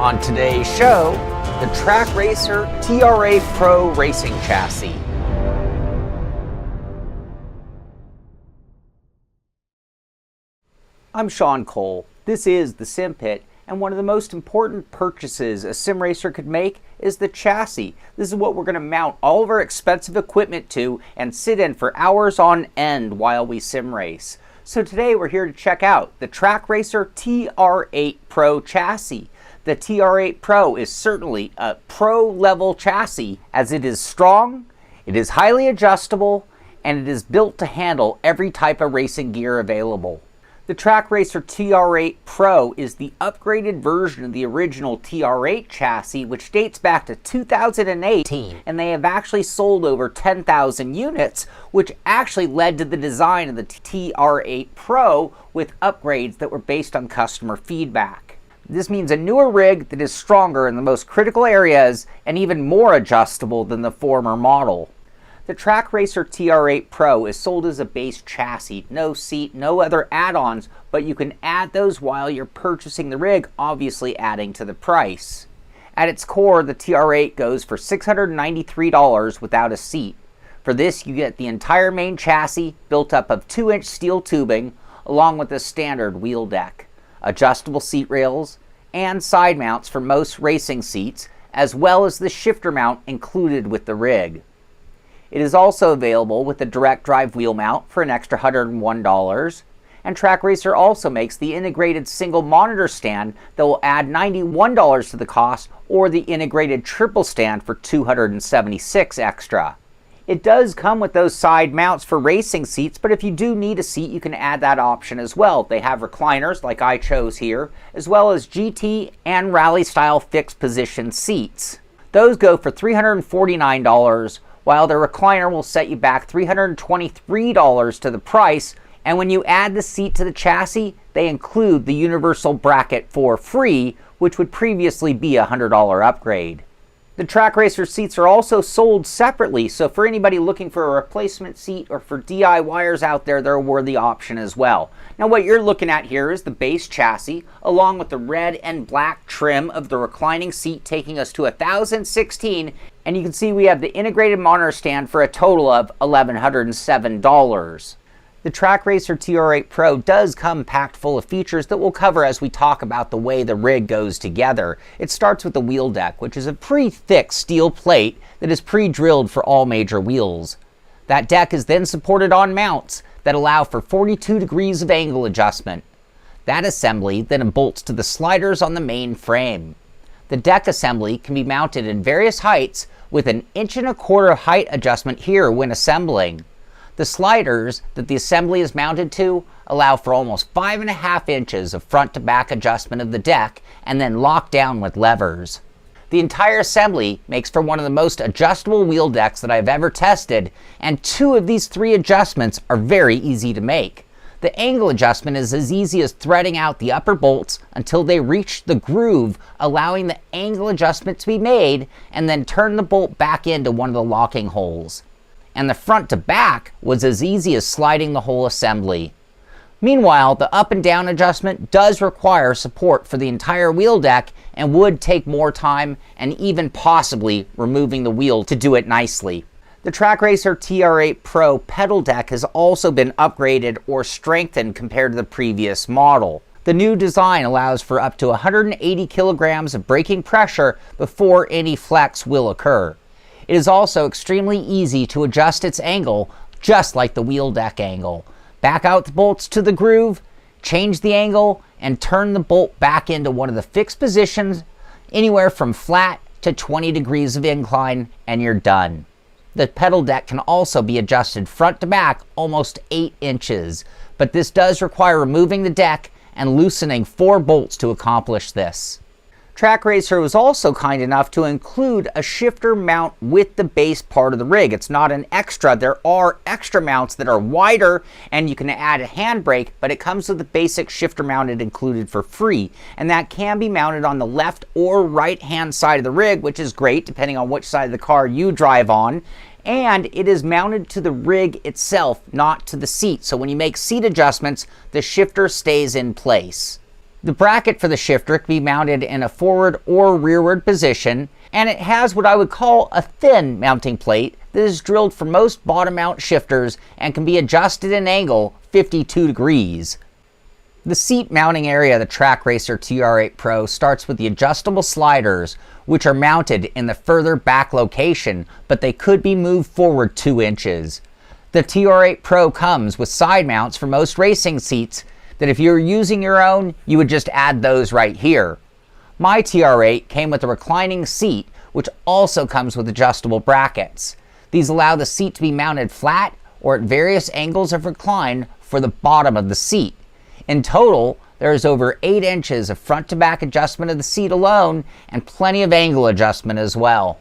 On today's show, the Trak Racer Tr8 Pro racing chassis. I'm Shaun Cole. This is the Simpit, and one of the most important purchases a sim racer could make is the chassis. This is what we're going to mount all of our expensive equipment to and sit in for hours on end while we sim race. So today we're here to check out the Trak Racer Tr8 Pro chassis. The Tr8 Pro is certainly a pro level chassis as it is strong, it is highly adjustable, and it is built to handle every type of racing gear available. The Trak Racer Tr8 Pro is the upgraded version of the original Tr8 chassis, which dates back to 2018, and they have actually sold over 10,000 units, which actually led to the design of the Tr8 Pro with upgrades that were based on customer feedback. This means a newer rig that is stronger in the most critical areas and even more adjustable than the former model. The Trak Racer Tr8 Pro is sold as a base chassis, no seat, no other add-ons, but you can add those while you're purchasing the rig, obviously adding to the price. At its core, the Tr8 goes for $693 without a seat. For this, you get the entire main chassis built up of 2-inch steel tubing, along with a standard wheel deck, adjustable seat rails, and side mounts for most racing seats, as well as the shifter mount included with the rig. It is also available with a direct drive wheel mount for an extra $101, and Trak Racer also makes the integrated single monitor stand that will add $91 to the cost, or the integrated triple stand for $276 extra. It does come with those side mounts for racing seats, but if you do need a seat, you can add that option as well. They have recliners, like I chose here, as well as GT and rally style fixed position seats. Those go for $349, while the recliner will set you back $323 to the price, and when you add the seat to the chassis, they include the universal bracket for free, which would previously be a $100 upgrade. The Trak Racer seats are also sold separately, so for anybody looking for a replacement seat or for DIYers out there, they're a worthy option as well. Now what you're looking at here is the base chassis, along with the red and black trim of the reclining seat, taking us to 1,016, and you can see we have the integrated monitor stand for a total of $1,107. The Trak Racer Tr8 Pro does come packed full of features that we'll cover as we talk about the way the rig goes together. It starts with the wheel deck, which is a pretty thick steel plate that is pre-drilled for all major wheels. That deck is then supported on mounts that allow for 42 degrees of angle adjustment. That assembly then bolts to the sliders on the main frame. The deck assembly can be mounted in various heights with an 1.25 inch height adjustment here when assembling. The sliders that the assembly is mounted to allow for almost 5.5 inches of front to back adjustment of the deck and then lock down with levers. The entire assembly makes for one of the most adjustable wheel decks that I've ever tested, and 2 of these 3 adjustments are very easy to make. The angle adjustment is as easy as threading out the upper bolts until they reach the groove, allowing the angle adjustment to be made, and then turn the bolt back into one of the locking holes. And the front to back was as easy as sliding the whole assembly. Meanwhile, the up and down adjustment does require support for the entire wheel deck and would take more time and even possibly removing the wheel to do it nicely. The Trak Racer Tr8 Pro pedal deck has also been upgraded or strengthened compared to the previous model. The new design allows for up to 180 kilograms of braking pressure before any flex will occur. It is also extremely easy to adjust its angle, just like the wheel deck angle. Back out the bolts to the groove, change the angle, and turn the bolt back into one of the fixed positions, anywhere from flat to 20 degrees of incline, and you're done. The pedal deck can also be adjusted front to back almost 8 inches, but this does require removing the deck and loosening 4 bolts to accomplish this. Trak Racer was also kind enough to include a shifter mount with the base part of the rig. It's not an extra. There are extra mounts that are wider and you can add a handbrake, but it comes with the basic shifter mounted included for free. And that can be mounted on the left or right hand side of the rig, which is great depending on which side of the car you drive on. And it is mounted to the rig itself, not to the seat. So when you make seat adjustments, the shifter stays in place. The bracket for the shifter can be mounted in a forward or rearward position, and it has what I would call a thin mounting plate that is drilled for most bottom mount shifters and can be adjusted in angle 52 degrees. The seat mounting area of the Trak Racer Tr8 Pro starts with the adjustable sliders, which are mounted in the further back location, but they could be moved forward 2 inches. The Tr8 Pro comes with side mounts for most racing seats that if you're using your own, you would just add those right here. My Tr8 came with a reclining seat, which also comes with adjustable brackets. These allow the seat to be mounted flat or at various angles of recline for the bottom of the seat. In total, there is over 8 inches of front to back adjustment of the seat alone and plenty of angle adjustment as well.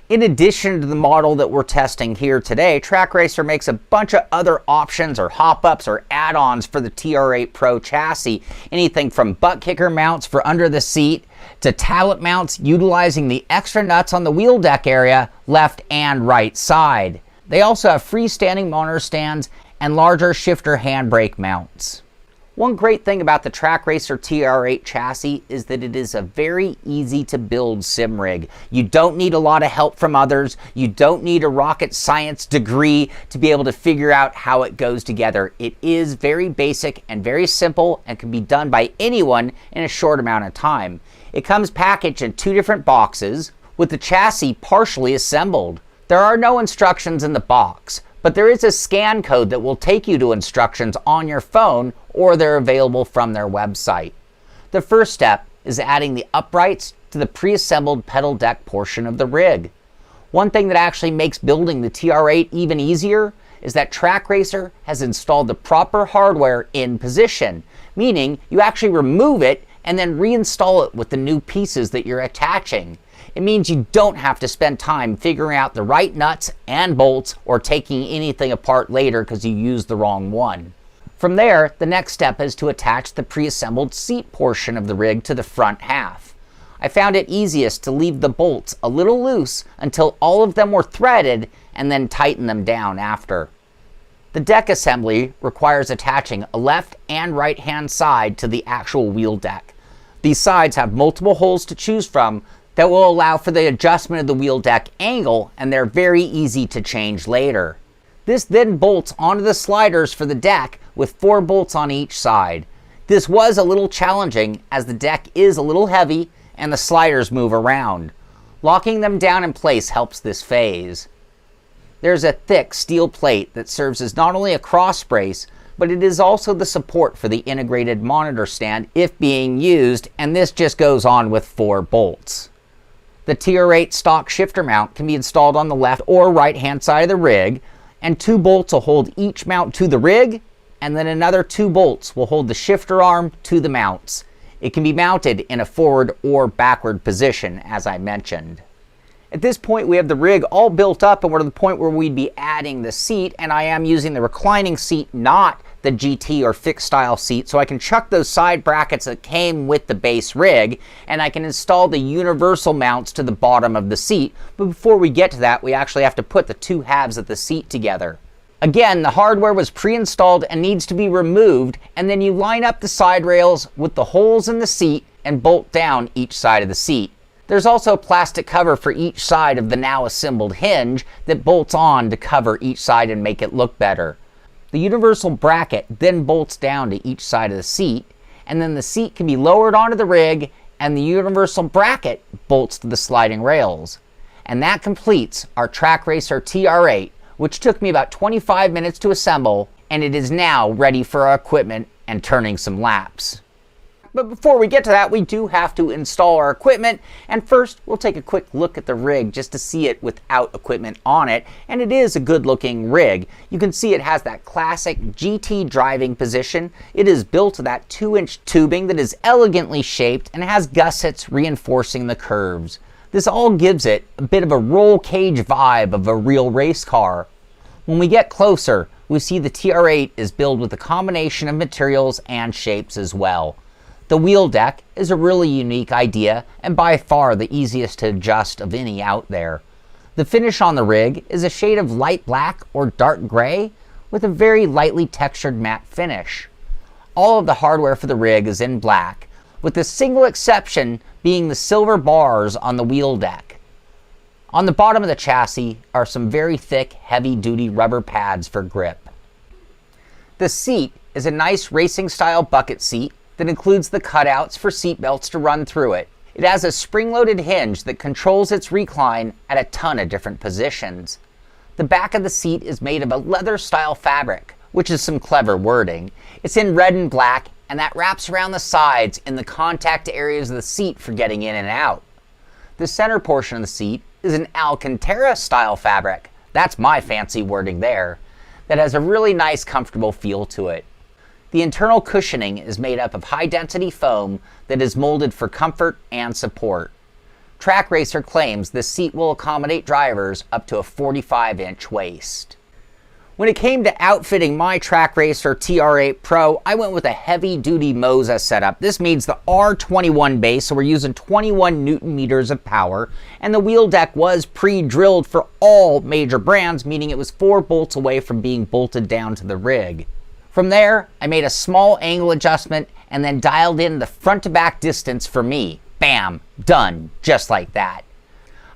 In addition to the model that we're testing here today, Trak Racer makes a bunch of other options or hop-ups or add-ons for the Tr8 Pro chassis. Anything from butt kicker mounts for under the seat to tablet mounts utilizing the extra nuts on the wheel deck area, left and right side. They also have freestanding monitor stands and larger shifter handbrake mounts. One great thing about the Trak Racer Tr8 chassis is that it is a very easy to build sim rig. You don't need a lot of help from others. You don't need a rocket science degree to be able to figure out how it goes together. It is very basic and very simple and can be done by anyone in a short amount of time. It comes packaged in 2 different boxes with the chassis partially assembled. There are no instructions in the box, but there is a scan code that will take you to instructions on your phone, or they're available from their website. The first step is adding the uprights to the pre-assembled pedal deck portion of the rig. One thing that actually makes building the Tr8 even easier is that Trak Racer has installed the proper hardware in position, meaning you actually remove it and then reinstall it with the new pieces that you're attaching. It means you don't have to spend time figuring out the right nuts and bolts or taking anything apart later because you used the wrong one. From there, the next step is to attach the pre-assembled seat portion of the rig to the front half. I found it easiest to leave the bolts a little loose until all of them were threaded and then tighten them down after. The deck assembly requires attaching a left and right hand side to the actual wheel deck. These sides have multiple holes to choose from that will allow for the adjustment of the wheel deck angle, and they're very easy to change later. This then bolts onto the sliders for the deck with 4 bolts on each side. This was a little challenging as the deck is a little heavy and the sliders move around. Locking them down in place helps this phase. There's a thick steel plate that serves as not only a cross brace, but it is also the support for the integrated monitor stand if being used, and this just goes on with 4 bolts. The Tr8 stock shifter mount can be installed on the left or right hand side of the rig, and 2 bolts will hold each mount to the rig, and then another 2 bolts will hold the shifter arm to the mounts. It can be mounted in a forward or backward position, as I mentioned. At this point, we have the rig all built up, and we're to the point where we'd be adding the seat, and I am using the reclining seat, not the GT or fixed style seat, so I can chuck those side brackets that came with the base rig, and I can install the universal mounts to the bottom of the seat. But before we get to that, we actually have to put the 2 halves of the seat together. Again, the hardware was pre-installed and needs to be removed, and then you line up the side rails with the holes in the seat and bolt down each side of the seat. There's also a plastic cover for each side of the now assembled hinge that bolts on to cover each side and make it look better. The universal bracket then bolts down to each side of the seat, and then the seat can be lowered onto the rig and the universal bracket bolts to the sliding rails. And that completes our Trak Racer Tr8, which took me about 25 minutes to assemble, and it is now ready for our equipment and turning some laps. But before we get to that, we do have to install our equipment, and first we'll take a quick look at the rig just to see it without equipment on it, and it is a good looking rig. You can see it has that classic GT driving position. It is built to that 2-inch tubing that is elegantly shaped and has gussets reinforcing the curves. This all gives it a bit of a roll cage vibe of a real race car. When we get closer, we see the Tr8 is built with a combination of materials and shapes as well. The wheel deck is a really unique idea and by far the easiest to adjust of any out there. The finish on the rig is a shade of light black or dark gray with a very lightly textured matte finish. All of the hardware for the rig is in black, with the single exception being the silver bars on the wheel deck. On the bottom of the chassis are some very thick, heavy-duty rubber pads for grip. The seat is a nice racing-style bucket seat that includes the cutouts for seat belts to run through it. It has a spring-loaded hinge that controls its recline at a ton of different positions. The back of the seat is made of a leather-style fabric, which is some clever wording. It's in red and black, and that wraps around the sides in the contact areas of the seat for getting in and out. The center portion of the seat is an Alcantara-style fabric, that's my fancy wording there, that has a really nice comfortable feel to it. The internal cushioning is made up of high-density foam that is molded for comfort and support. Trak Racer claims this seat will accommodate drivers up to a 45-inch waist. When it came to outfitting my Trak Racer Tr8 Pro, I went with a heavy-duty Moza setup. This means the R21 base, so we're using 21 Newton meters of power, and the wheel deck was pre-drilled for all major brands, meaning it was 4 bolts away from being bolted down to the rig. From there, I made a small angle adjustment and then dialed in the front-to-back distance for me. Bam! Done. Just like that.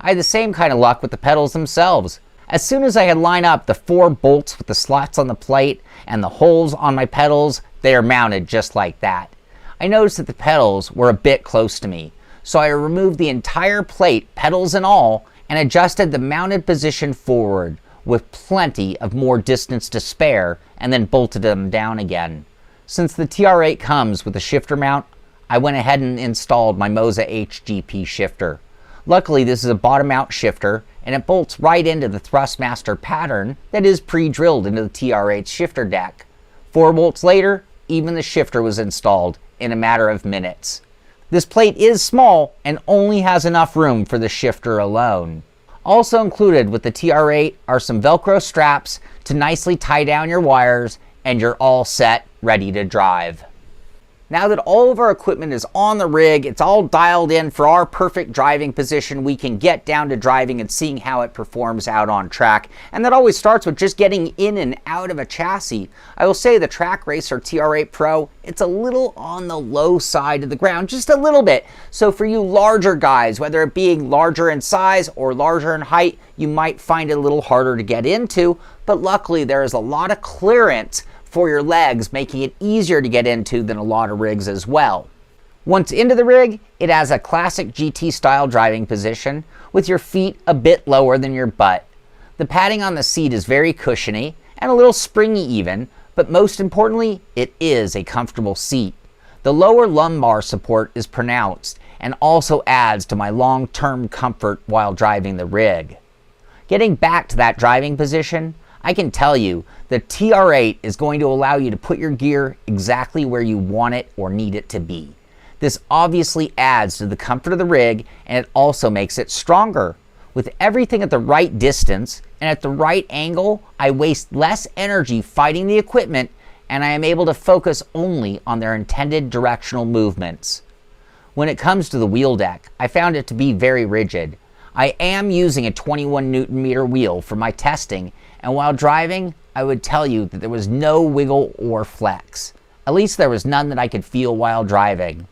I had the same kind of luck with the pedals themselves. As soon as I had lined up the 4 bolts with the slots on the plate and the holes on my pedals, they are mounted just like that. I noticed that the pedals were a bit close to me, so I removed the entire plate, pedals and all, and adjusted the mounted position forward with plenty of more distance to spare, and then bolted them down again. Since the Tr8 comes with a shifter mount, I went ahead and installed my Moza HGP shifter. Luckily, this is a bottom mount shifter, and it bolts right into the Thrustmaster pattern that is pre-drilled into the Tr8's shifter deck. 4 bolts later, even the shifter was installed in a matter of minutes. This plate is small and only has enough room for the shifter alone. Also included with the Tr8 are some Velcro straps to nicely tie down your wires, and you're all set, ready to drive. Now that all of our equipment is on the rig, it's all dialed in for our perfect driving position, we can get down to driving and seeing how it performs out on track. And that always starts with just getting in and out of a chassis. I will say the Trak Racer Tr8 Pro, it's a little on the low side of the ground, just a little bit. So for you larger guys, whether it being larger in size or larger in height, you might find it a little harder to get into. But luckily there is a lot of clearance for your legs, making it easier to get into than a lot of rigs as well. Once into the rig, it has a classic GT style driving position with your feet a bit lower than your butt. The padding on the seat is very cushiony and a little springy even, but most importantly, it is a comfortable seat. The lower lumbar support is pronounced and also adds to my long-term comfort while driving the rig. Getting back to that driving position, I can tell you the Tr8 is going to allow you to put your gear exactly where you want it or need it to be. This obviously adds to the comfort of the rig, and it also makes it stronger. With everything at the right distance and at the right angle, I waste less energy fighting the equipment, and I am able to focus only on their intended directional movements. When it comes to the wheel deck, I found it to be very rigid. I am using a 21 Newton meter wheel for my testing, and while driving, I would tell you that there was no wiggle or flex. At least there was none that I could feel while driving.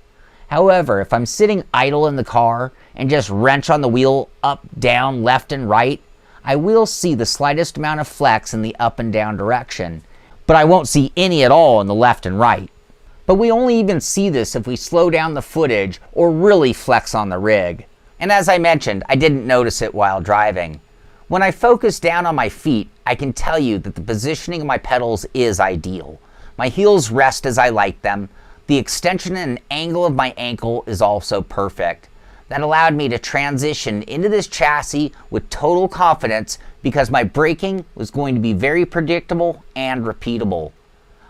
However, if I'm sitting idle in the car and just wrench on the wheel up, down, left, and right, I will see the slightest amount of flex in the up and down direction, but I won't see any at all in the left and right. But we only even see this if we slow down the footage or really flex on the rig. And as I mentioned, I didn't notice it while driving. When I focus down on my feet, I can tell you that the positioning of my pedals is ideal. My heels rest as I like them. The extension and angle of my ankle is also perfect. That allowed me to transition into this chassis with total confidence because my braking was going to be very predictable and repeatable.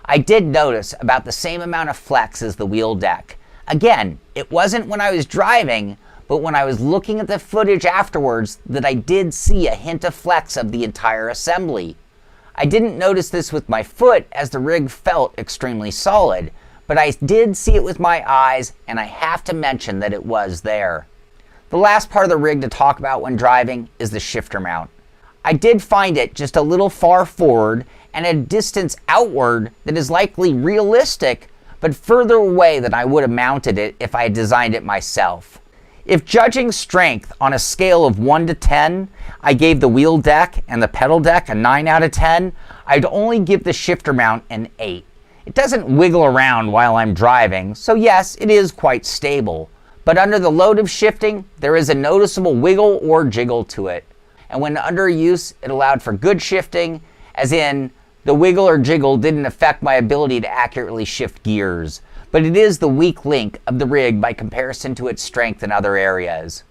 I did notice about the same amount of flex as the wheel deck. Again, it wasn't when I was driving, but when I was looking at the footage afterwards that I did see a hint of flex of the entire assembly. I didn't notice this with my foot as the rig felt extremely solid, but I did see it with my eyes, and I have to mention that it was there. The last part of the rig to talk about when driving is the shifter mount. I did find it just a little far forward and at a distance outward that is likely realistic, but further away than I would have mounted it if I had designed it myself. If judging strength on a scale of 1 to 10, I gave the wheel deck and the pedal deck a 9 out of 10, I'd only give the shifter mount an 8. It doesn't wiggle around while I'm driving, so yes, it is quite stable. But under the load of shifting, there is a noticeable wiggle or jiggle to it. And when under use, it allowed for good shifting, as in, the wiggle or jiggle didn't affect my ability to accurately shift gears. But it is the weak link of the rig by comparison to its strength in other areas.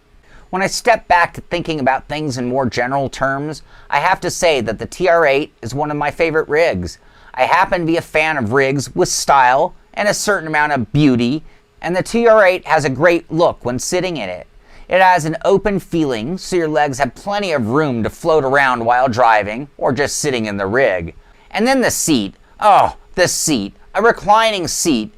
When I step back to thinking about things in more general terms, I have to say that the Tr8 is one of my favorite rigs. I happen to be a fan of rigs with style and a certain amount of beauty, and the Tr8 has a great look when sitting in it. It has an open feeling, so your legs have plenty of room to float around while driving or just sitting in the rig. And then the seat. Oh, the seat. A reclining seat.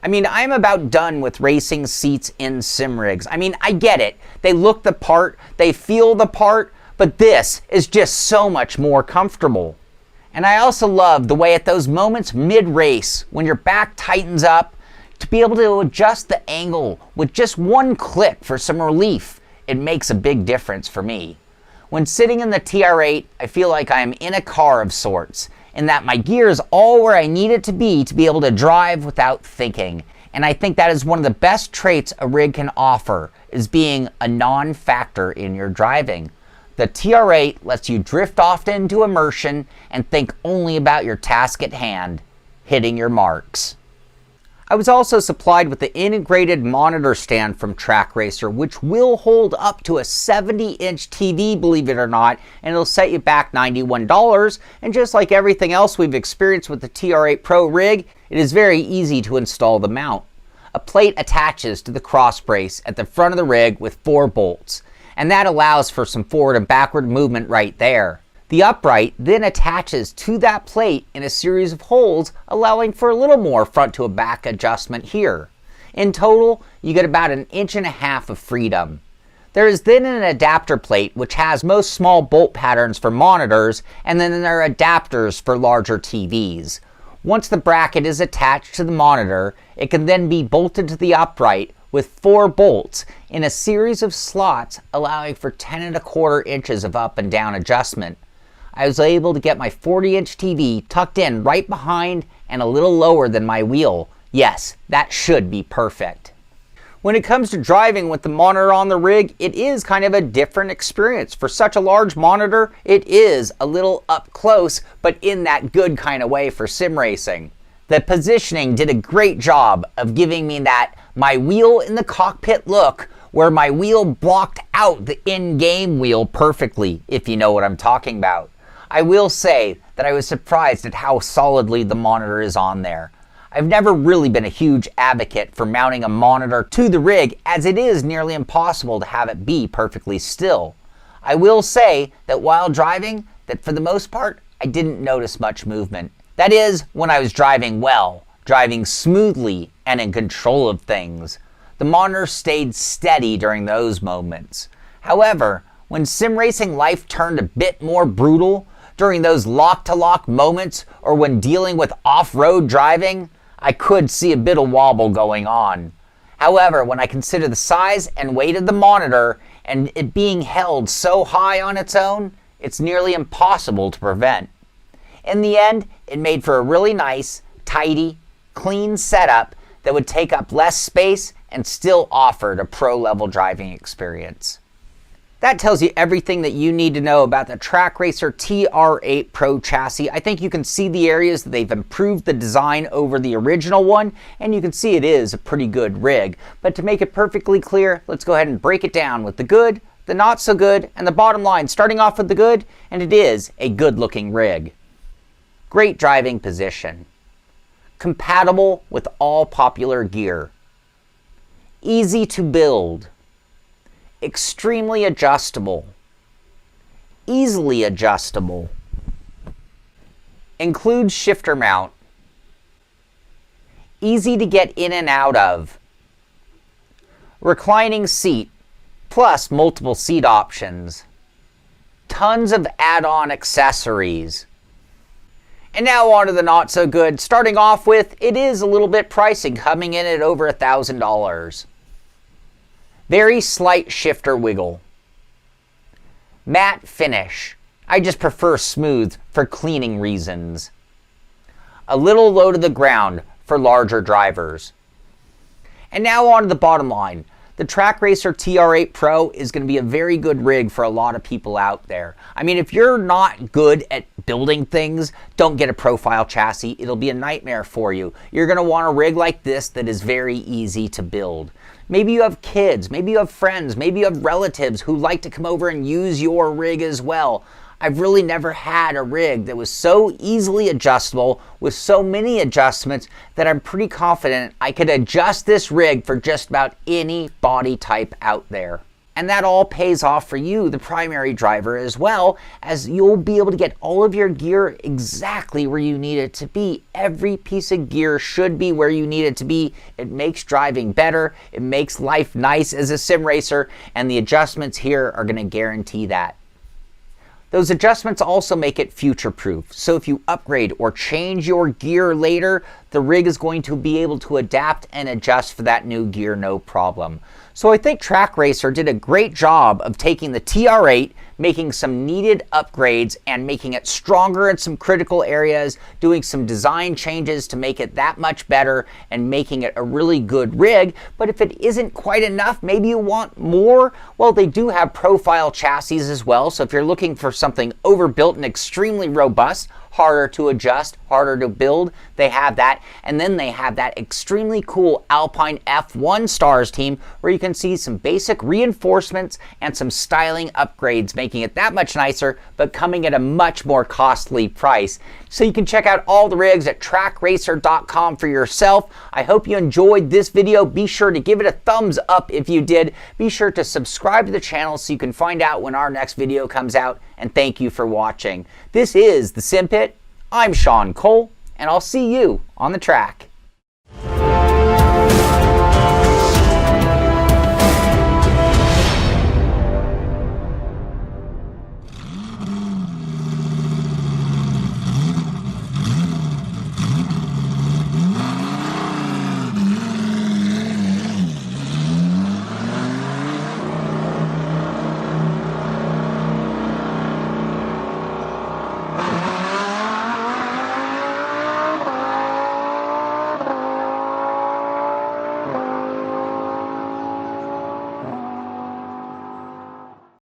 I mean, I'm about done with racing seats in sim rigs. I mean, I get it. They look the part, they feel the part, but this is just so much more comfortable. And I also love the way at those moments mid-race, when your back tightens up, to be able to adjust the angle with just one click for some relief. It makes a big difference for me. When sitting in the Tr8, I feel like I am in a car of sorts, in that my gear is all where I need it to be able to drive without thinking. And I think that is one of the best traits a rig can offer, is being a non-factor in your driving. The Tr8 lets you drift off into immersion and think only about your task at hand, hitting your marks. I was also supplied with the integrated monitor stand from Trak Racer, which will hold up to a 70-inch TV, believe it or not, and it'll set you back $91. And just like everything else we've experienced with the Tr8 Pro rig, it is very easy to install the mount. A plate attaches to the cross brace at the front of the rig with 4 bolts, and that allows for some forward and backward movement right there. The upright then attaches to that plate in a series of holes, allowing for a little more front to a back adjustment here. In total, you get about 1.5 inches of freedom. There is then an adapter plate which has most small bolt patterns for monitors, and then there are adapters for larger TVs. Once the bracket is attached to the monitor, it can then be bolted to the upright with 4 bolts in a series of slots, allowing for 10.25 inches of up and down adjustment. I was able to get my 40-inch TV tucked in right behind and a little lower than my wheel. Yes, that should be perfect. When it comes to driving with the monitor on the rig, it is kind of a different experience. For such a large monitor, it is a little up close, but in that good kind of way for sim racing. The positioning did a great job of giving me that my wheel in the cockpit look, where my wheel blocked out the in-game wheel perfectly, if you know what I'm talking about. I will say that I was surprised at how solidly the monitor is on there. I've never really been a huge advocate for mounting a monitor to the rig, as it is nearly impossible to have it be perfectly still. I will say that while driving, that for the most part, I didn't notice much movement. That is, when I was driving well, driving smoothly and in control of things. The monitor stayed steady during those moments. However, when sim racing life turned a bit more brutal, during those lock-to-lock moments or when dealing with off-road driving, I could see a bit of wobble going on. However, when I consider the size and weight of the monitor and it being held so high on its own, it's nearly impossible to prevent. In the end, it made for a really nice, tidy, clean setup that would take up less space and still offered a pro-level driving experience. That tells you everything that you need to know about the Trak Racer Tr8 Pro chassis. I think you can see the areas that they've improved the design over the original one, and you can see it is a pretty good rig. But to make it perfectly clear, let's go ahead and break it down with the good, the not so good, and the bottom line, starting off with the good, and it is a good-looking rig. Great driving position. Compatible with all popular gear. Easy to build. Extremely adjustable. Easily adjustable. Includes shifter mount. Easy to get in and out of. Reclining seat, plus multiple seat options. Tons of add-on accessories. And now on to the not so good. Starting off with, it is a little bit pricey, coming in at over $1,000. Very slight shifter wiggle. Matte finish. I just prefer smooth for cleaning reasons. A little low to the ground for larger drivers. And now on to the bottom line. The Trak Racer Tr8 Pro is going to be a very good rig for a lot of people out there. I mean, if you're not good at building things, don't get a profile chassis. It'll be a nightmare for you. You're going to want a rig like this that is very easy to build. Maybe you have kids, maybe you have friends, maybe you have relatives who like to come over and use your rig as well. I've really never had a rig that was so easily adjustable with so many adjustments that I'm pretty confident I could adjust this rig for just about any body type out there. And that all pays off for you, the primary driver, as well, as you'll be able to get all of your gear exactly where you need it to be. Every piece of gear should be where you need it to be. It makes driving better. It makes life nice as a sim racer, and the adjustments here are going to guarantee that. Those adjustments also make it future-proof, so if you upgrade or change your gear later, the rig is going to be able to adapt and adjust for that new gear no problem. So I think Trak Racer did a great job of taking the Tr8, making some needed upgrades and making it stronger in some critical areas, doing some design changes to make it that much better and making it a really good rig. But if it isn't quite enough, maybe you want more, well, they do have profile chassis as well. So if you're looking for something overbuilt and extremely robust, harder to adjust, harder to build, they have that. And then they have that extremely cool Alpine F1 Stars team where you can see some basic reinforcements and some styling upgrades, making it that much nicer, but coming at a much more costly price. So you can check out all the rigs at trakracer.com for yourself. I hope you enjoyed this video. Be sure to give it a thumbs up if you did. Be sure to subscribe to the channel so you can find out when our next video comes out. And thank you for watching. This is the Simpit. I'm Shaun Cole, and I'll see you on the track.